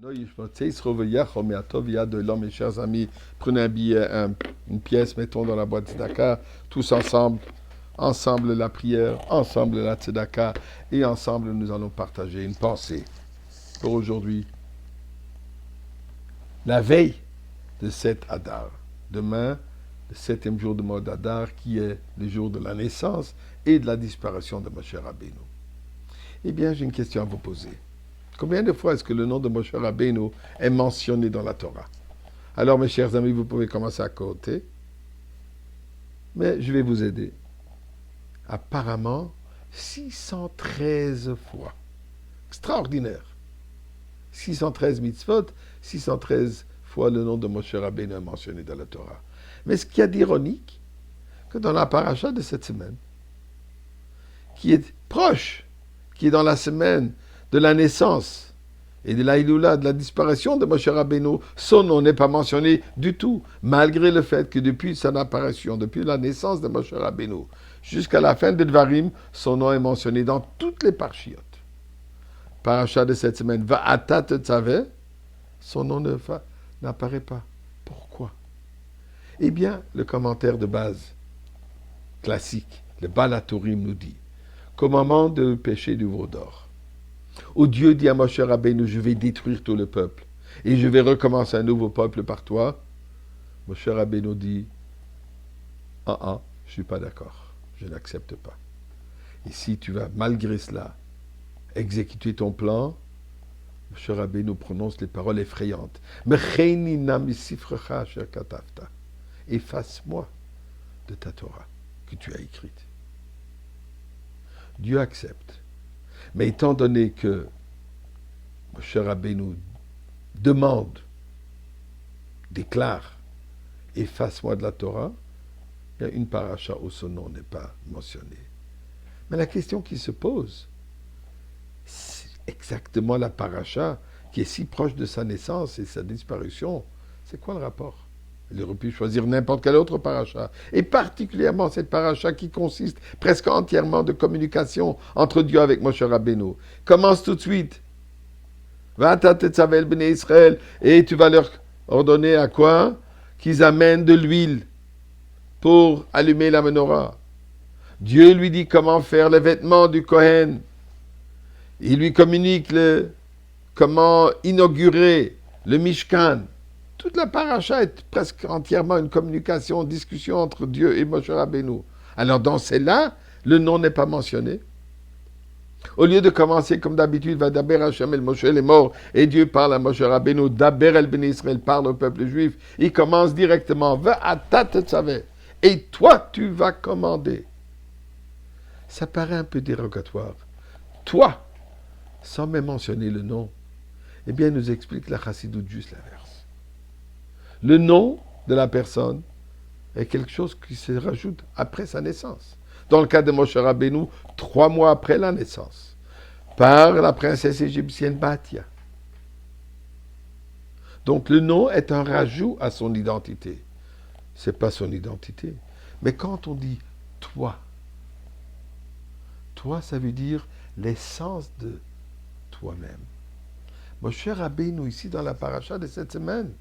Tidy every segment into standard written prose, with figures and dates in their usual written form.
Mes chers amis, prenez un billet, une pièce, mettons dans la boîte tzedaka, tous ensemble, ensemble la prière, ensemble la tzedaka, et ensemble nous allons partager une pensée pour aujourd'hui, la veille de 7 Adar. Demain, le 7e jour de mois d'Adar, qui est le jour de la naissance et de la disparition de Moshe Rabbeinu. Eh bien, j'ai une question à vous poser. Combien de fois est-ce que le nom de Moshe Rabbeinu est mentionné dans la Torah? Alors, mes chers amis, vous pouvez commencer à compter, mais je vais vous aider. Apparemment, 613 fois. Extraordinaire. 613 mitzvot, 613 fois le nom de Moshe Rabbeinu est mentionné dans la Torah. Mais ce qu'il y a d'ironique, que dans la paracha de cette semaine, qui est proche, qui est dans la semaine de la naissance et de la Hiloula, de la disparition de Moshe Rabbeinu, son nom n'est pas mentionné du tout, malgré le fait que depuis son apparition, depuis la naissance de Moshe Rabbeinu, jusqu'à la fin de Dvarim, son nom est mentionné dans toutes les parchiotes. Paracha de cette semaine, Va'ata tetzaveh, son nom n'apparaît pas. Pourquoi? Eh bien, le commentaire de base classique, le Baal HaTurim nous dit qu'au moment du péché du veau d'or, où Dieu dit à Moshe Rabbeinu, je vais détruire tout le peuple et je vais recommencer un nouveau peuple par toi, Moshe Rabbeinu dit, je ne suis pas d'accord, je n'accepte pas. Et si tu vas malgré cela exécuter ton plan, Moshe Rabbeinu prononce les paroles effrayantes. Efface-moi de ta Torah que tu as écrite. Dieu accepte. Mais étant donné que Moshe Rabbeinu demande, déclare, efface-moi de la Torah, il y a une paracha où son nom n'est pas mentionné. Mais la question qui se pose, c'est exactement la paracha qui est si proche de sa naissance et sa disparition. C'est quoi le rapport? Il aurait pu choisir n'importe quel autre paracha. Et particulièrement cette paracha qui consiste presque entièrement de communication entre Dieu avec Moshe Rabbeinu. Commence tout de suite. Va'ata tetzaveh el bnei Israël. Et tu vas leur ordonner à quoi? Qu'ils amènent de l'huile pour allumer la menorah. Dieu lui dit comment faire les vêtements du Kohen. Il lui communique comment inaugurer le Mishkan. Toute la paracha est presque entièrement une communication, une discussion entre Dieu et Moshe Rabbeinu. Alors dans celle-là, le nom n'est pas mentionné. Au lieu de commencer comme d'habitude, va Daber Hashem el Moshe les morts, et Dieu parle à Moshe Rabbeinu, Daber el Bnei Israël parle au peuple juif, il commence directement, Va'ata tetzaveh, et toi tu vas commander. Ça paraît un peu dérogatoire. Toi, sans même mentionner le nom, eh bien, il nous explique la chassidoute juste l'inverse. Le nom de la personne est quelque chose qui se rajoute après sa naissance. Dans le cas de Moshe Rabbeinu, 3 mois après la naissance, par la princesse égyptienne Bathia. Donc le nom est un rajout à son identité. Ce n'est pas son identité. Mais quand on dit toi, toi, ça veut dire l'essence de toi-même. Moshe Rabbeinu, ici dans la paracha de cette semaine,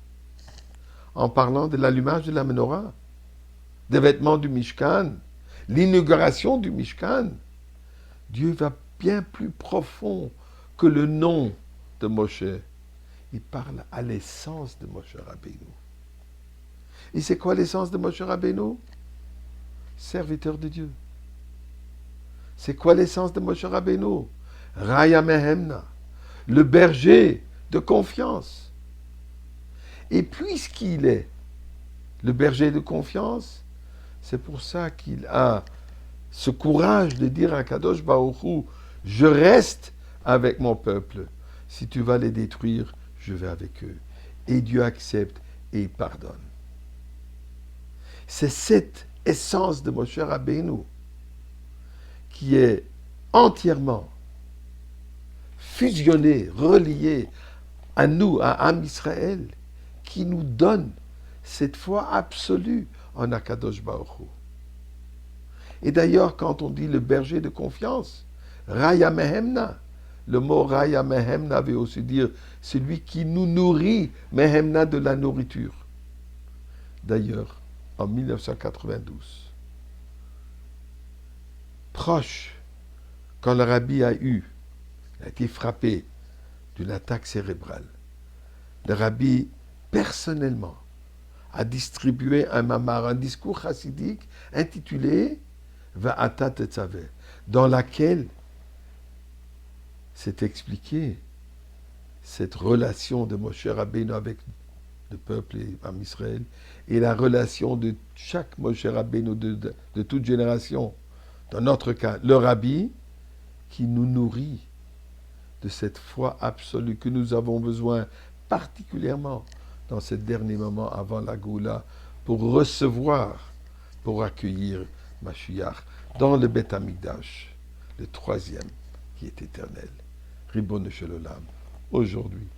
en parlant de l'allumage de la menorah, des vêtements du Mishkan, l'inauguration du Mishkan, Dieu va bien plus profond que le nom de Moshe. Il parle à l'essence de Moshe Rabbeinu. Et c'est quoi l'essence de Moshe Rabbeinu? Serviteur de Dieu. C'est quoi l'essence de Moshe Rabbeinu? Raya Mehemna, le berger de confiance. Et puisqu'il est le berger de confiance, c'est pour ça qu'il a ce courage de dire à Kadosh Baruch Hu, je reste avec mon peuple. Si tu vas les détruire, je vais avec eux. Et Dieu accepte et pardonne. C'est cette essence de Moshe Rabbeinu qui est entièrement fusionnée, reliée à nous, à Am Israël, qui nous donne cette foi absolue en Akadosh Baruch Hu. Et d'ailleurs, quand on dit le berger de confiance, Raya Mehemna, Le mot Raya Mehemna veut aussi dire celui qui nous nourrit, Mehemna de la nourriture. D'ailleurs, en 1992, proche, quand le rabbi a été frappé d'une attaque cérébrale, le rabbi, personnellement, a distribué un mamar, un discours chassidique intitulé Va'ata Tetzaveh, dans laquelle s'est expliqué cette relation de Moshe Rabbeinu avec le peuple et Am Israël, et la relation de chaque Moshe Rabbeinu de toute génération, dans notre cas, le rabbi, qui nous nourrit de cette foi absolue que nous avons besoin, particulièrement dans ces derniers moments avant la Goula, pour recevoir, pour accueillir Mashiach dans le Beth Amikdash, le troisième qui est éternel. Ribono Shel Olam, aujourd'hui.